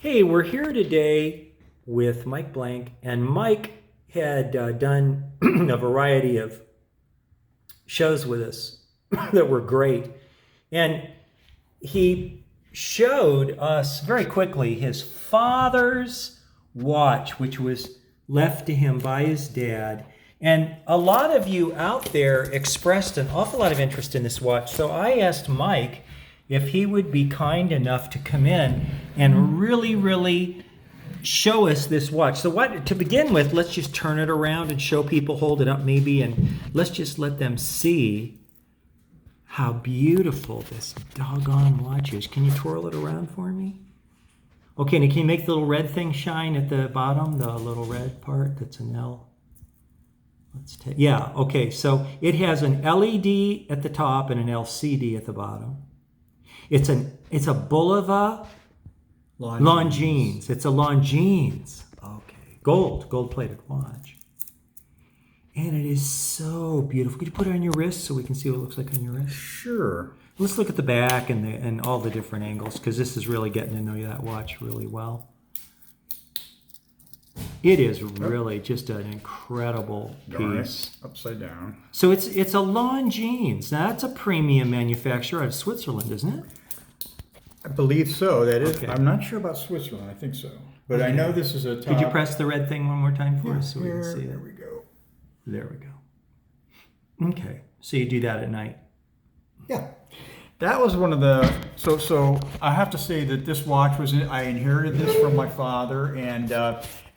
Hey, we're here today with Mike Blank, and Mike had done a variety of shows with us that were great. And he showed us very quickly his father's watch, which was left to him by his dad. And a lot of you out there expressed an awful lot of interest in this watch. So I asked Mike if he would be kind enough to come in and really show us this watch. So what, to begin with, let's just turn it around and show people, hold it up maybe, and let's just let them see how beautiful this doggone watch is. Can you twirl it around for me? Okay, and can you make the little red thing shine at the bottom, the little red part that's an L? Let's take, yeah, okay, so it has an LED at the top and an LCD at the bottom. It's a Bulova Longines. It's a Longines. Okay, gold-plated watch. And it is so beautiful. Could you put it on your wrist so we can see what it looks like on your wrist? Sure. Let's look at the back and all the different angles, because this is really getting to know that watch really well. It is really just an incredible piece. Upside down. So it's a Longines. Now that's a premium manufacturer out of Switzerland, isn't it? I believe so. That is. Okay. I'm not sure about Switzerland. I think so. But I know this is a top. Could you press the red thing one more time for us so we can see it? There we go. There we go. Okay. So you do that at night. Yeah. That was one of the, so I have to say that this watch I inherited this from my father, and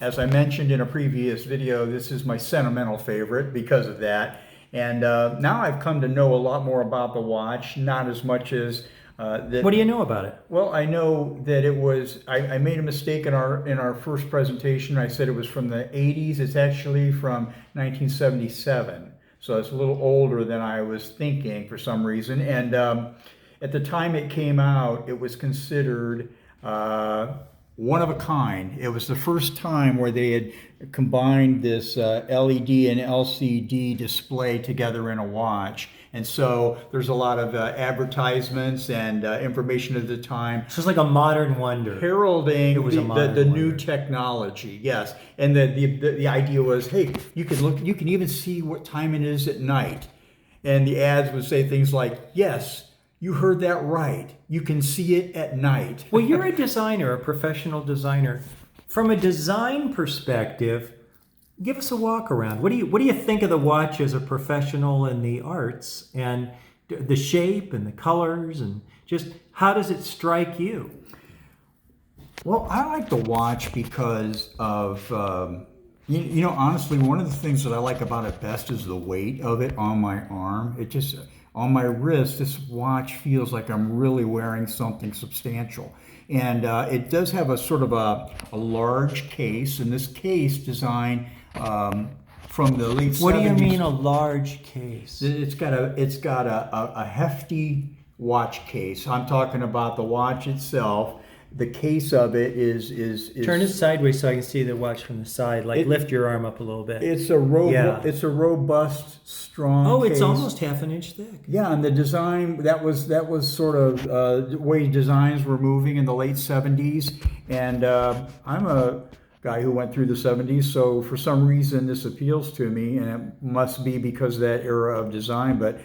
as I mentioned in a previous video, this is my sentimental favorite because of that. And now I've come to know a lot more about the watch, not as much as that. What do you know about it? Well, I know that it was, I made a mistake in our first presentation. I said it was from the 80s. It's actually from 1977. So it's a little older than I was thinking for some reason. And at the time it came out, it was considered one of a kind. It was the first time where they had combined this LED and LCD display together in a watch. And so there's a lot of advertisements and information at the time. So it's like a modern wonder. Heralding the new wonder. Technology, yes. And the idea was, hey, you can even see what time it is at night. And the ads would say things like, yes, you heard that right. You can see it at night. Well, you're a designer, a professional designer. From a design perspective, give us a walk around. What do you think of the watch as a professional in the arts, and the shape and the colors, and just how does it strike you? Well, I like the watch because of, honestly, one of the things that I like about it best is the weight of it on my arm. It just, on my wrist, this watch feels like I'm really wearing something substantial. And it does have a sort of a large case, and this case design from the late 70s. What do you mean a large case? It's got a hefty watch case. I'm talking about the watch itself. The case of it is Turn it sideways so I can see the watch from the side. Like lift your arm up a little bit. It's a robust, strong. Oh, it's case. almost half an inch thick. Yeah, and the design that was sort of the way designs were moving in the late 70s. And I'm a guy who went through the 70s, so for some reason this appeals to me, and it must be because of that era of design. But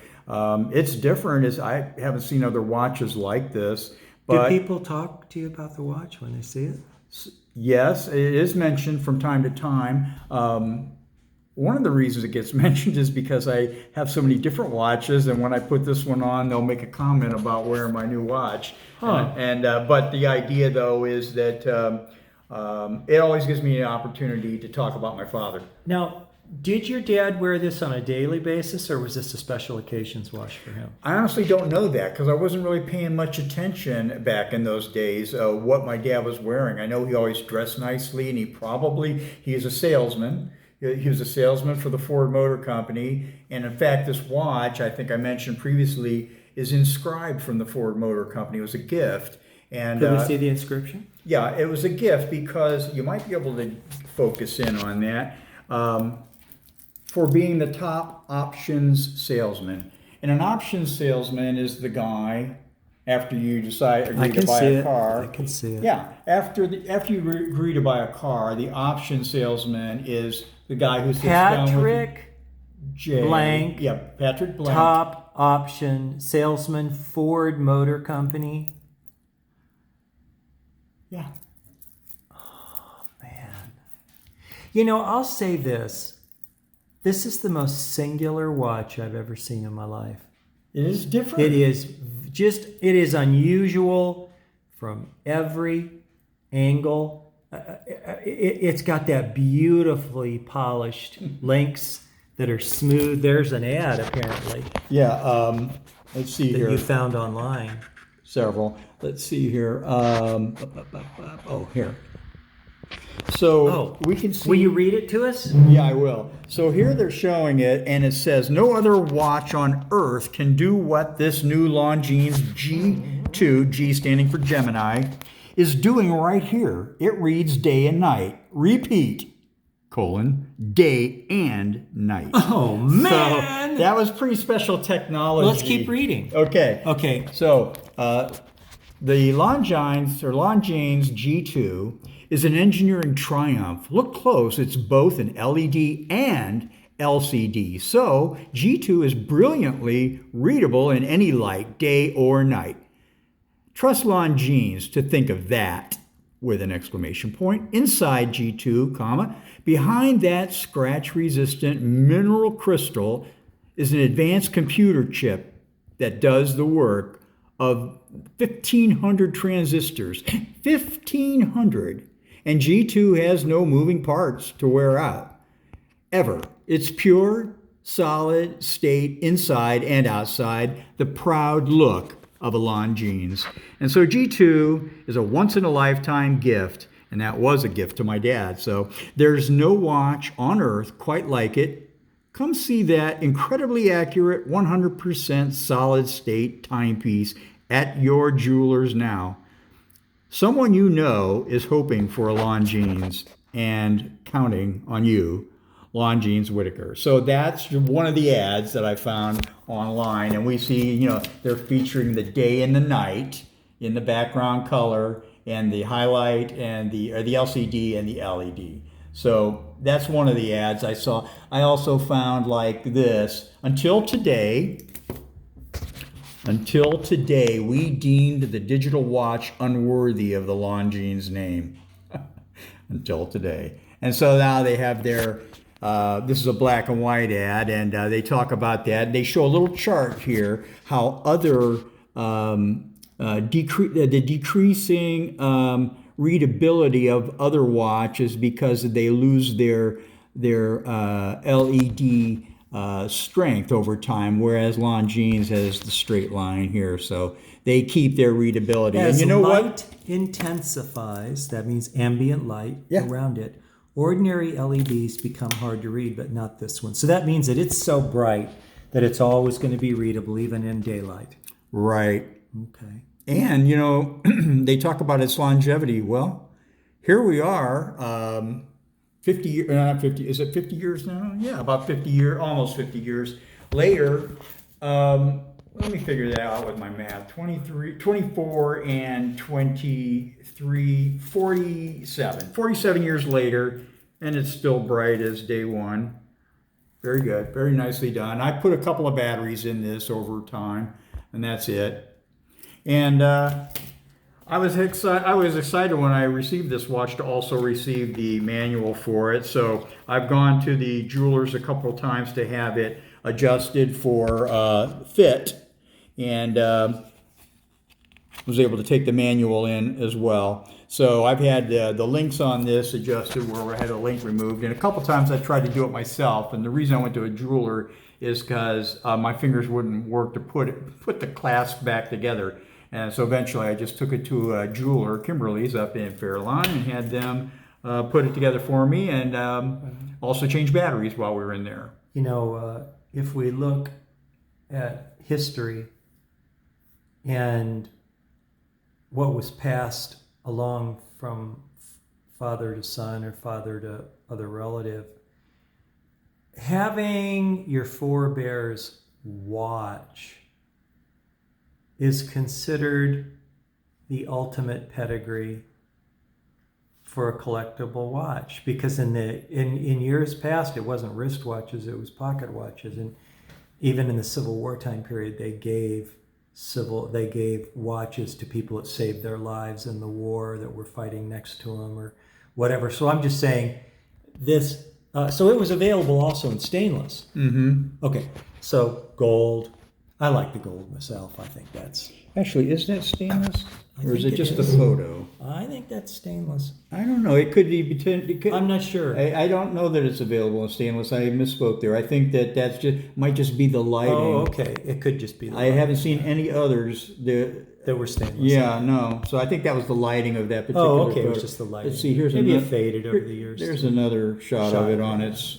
it's different. I haven't seen other watches like this. Do people talk to you about the watch when they see it? Yes, it is mentioned from time to time. One of the reasons it gets mentioned is because I have so many different watches, and when I put this one on, they'll make a comment about wearing my new watch. Huh. But the idea, though, is that it always gives me an opportunity to talk about my father. Now, did your dad wear this on a daily basis, or was this a special occasions watch for him? I honestly don't know that because I wasn't really paying much attention back in those days what my dad was wearing. I know he always dressed nicely, and he is a salesman. He was a salesman for the Ford Motor Company. And in fact, this watch, I think I mentioned previously, is inscribed from the Ford Motor Company. It was a gift. And Could we see the inscription? Yeah, it was a gift because you might be able to focus in on that. For being the top options salesman. And an options salesman is the guy after you decide I agree to can buy see a it. car. I can see it. Yeah, after you agree to buy a car, the option salesman is the guy who sits down with you. Patrick J. Blank. Yeah, Patrick Blank. Top option salesman, Ford Motor Company. Yeah. Man. I'll say this. This is the most singular watch I've ever seen in my life. It is different. It is unusual from every angle. It's got that beautifully polished links that are smooth. There's an ad apparently Yeah, let's see that here. you found online. Several. Let's see here. Here. So we can see. Will you read it to us? Yeah, I will. So here they're showing it, and it says, no other watch on earth can do what this new Longine's G2, G standing for Gemini, is doing right here. It reads day and night. Repeat, day and night. Oh, man. So that was pretty special technology. Let's keep reading. Okay. So the Longine's G2 is an engineering triumph. Look close, it's both an LED and LCD. So G2 is brilliantly readable in any light, day or night. Trust Longines to think of that with an exclamation point. Inside G2, behind that scratch-resistant mineral crystal is an advanced computer chip that does the work of 1,500 transistors. 1,500! And G2 has no moving parts to wear out. Ever. It's pure, solid state inside and outside, the proud look of a Longines. And so G2 is a once-in-a-lifetime gift, and that was a gift to my dad. So there's no watch on earth quite like it. Come see that incredibly accurate 100% solid state timepiece at your jeweler's now. Someone you know is hoping for a Longines and counting on you, Longines Whitaker. So that's one of the ads that I found online, and we see, they're featuring the day and the night in the background color, and the highlight, and the LCD and the LED. So that's one of the ads I saw. I also found like this. Until today, we deemed the digital watch unworthy of the Longines name. Until today. And so now they have their, this is a black and white ad, and they talk about that. They show a little chart here, how other, the decreasing readability of other watches because they lose their LED strength over time, whereas Longines has the straight line here, so they keep their readability. As and you know light what? intensifies, that means ambient light around it, ordinary LEDs become hard to read, but not this one. So that means that it's so bright that it's always going to be readable, even in daylight. Right. Okay. And, they talk about its longevity. Well, here we are, 50 years, not 50, is it 50 years now? Yeah, about 50 years, almost 50 years later. Let me figure that out with my math. 24 and 23, 47. 47 years later, and it's still bright as day one. Very good, very nicely done. I put a couple of batteries in this over time, and that's it. And I was excited when I received this watch to also receive the manual for it. So I've gone to the jewelers a couple of times to have it adjusted for fit, and was able to take the manual in as well. So I've had the links on this adjusted where I had a link removed, and a couple times I tried to do it myself. And the reason I went to a jeweler is because my fingers wouldn't work to put the clasp back together. And so eventually I just took it to a jeweler, Kimberly's, up in Fairlawn, and had them put it together for me, and also change batteries while we were in there. If we look at history and what was passed along from father to son or father to other relative, having your forebears watch is considered the ultimate pedigree for a collectible watch, because in years past it wasn't wristwatches, it was pocket watches, and even in the Civil War time period they gave watches to people that saved their lives in the war, that were fighting next to them or whatever. So I'm just saying this. So it was available also in stainless. Mm-hmm. Okay, so gold. I like the gold myself. I think that's. Actually, is that stainless? Or is think it it just is. a photo? I think that's stainless. I don't know. It could be. It could, I'm not sure. I don't know that it's available in stainless. I misspoke there. I think that's might just be the lighting. Oh, okay. It could just be. I haven't seen any others that were stainless. Yeah, no. So I think that was the lighting of that particular. Oh, okay. photo. It was just the lighting. Let's see. Here's maybe another, it faded over the years. There's another shot of it on yeah. its.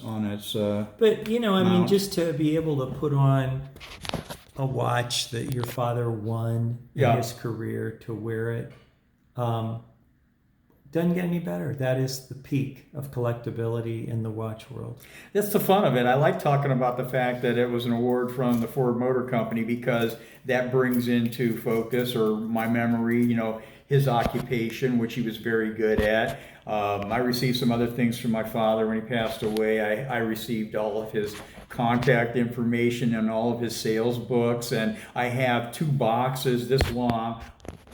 But I mean, mount. just to be able to put on a watch that your father won in his career, to wear it, doesn't get any better. That is the peak of collectability in the watch world. That's the fun of it. I like talking about the fact that it was an award from the Ford Motor Company, because that brings into focus, or my memory, his occupation, which he was very good at. I received some other things from my father when he passed away. I received all of his contact information and all of his sales books, and I have 2 boxes this long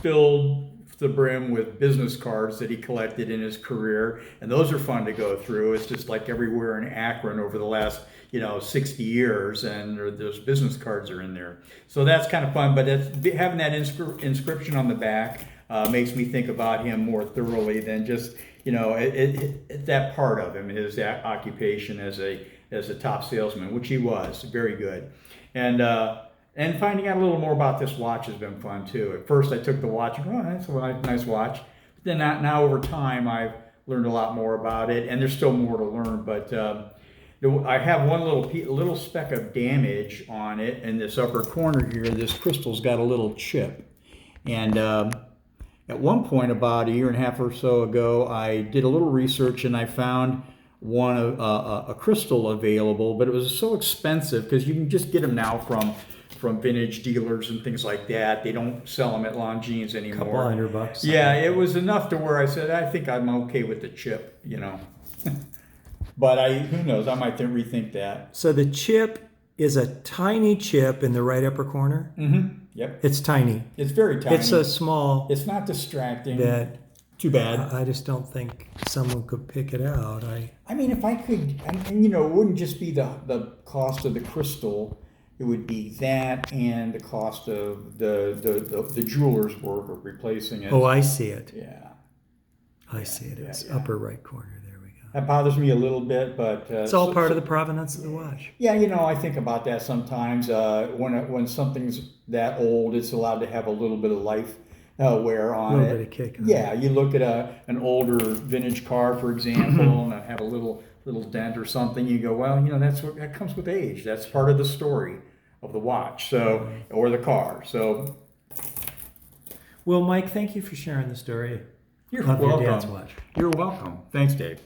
filled to the brim with business cards that he collected in his career, and those are fun to go through. It's just like everywhere in Akron over the last 60 years, and those business cards are in there, so that's kind of fun. But having that inscription on the back makes me think about him more thoroughly than just that part of him, his occupation as a top salesman, which he was very good. And finding out a little more about this watch has been fun too. At first I took the watch and that's a nice watch. But then now over time I've learned a lot more about it, and there's still more to learn. But I have one little speck of damage on it in this upper corner here. This crystal's got a little chip. And at one point, about a year and a half or so ago, I did a little research and I found a crystal available, but it was so expensive, because you can just get them now from vintage dealers and things like that. They don't sell them at Longines anymore. Couple $100. Yeah, it was enough to where I said, I think I'm okay with the chip, But who knows? I might rethink that. So the chip is a tiny chip in the right upper corner. Mm-hmm. Yep. It's tiny. It's very tiny. It's so small. It's not distracting. That too bad. I just don't think someone could pick it out. I mean, if I could, and it wouldn't just be the cost of the crystal. It would be that and the cost of the jeweler's work of replacing it. Oh, I see it. Yeah. I see it. It's upper right corner. There we go. That bothers me a little bit, but it's all part of the provenance of the watch. Yeah, I think about that sometimes. When something's that old, it's allowed to have a little bit of life wear on it. A little bit of kick on it. You look at an older vintage car, for example, and have a little dent or something. You go, well, that comes with age. That's part of the story of the watch, or the car. So, well, Mike, thank you for sharing the story. You're of welcome. Your dad's watch. You're welcome. Thanks, Dave.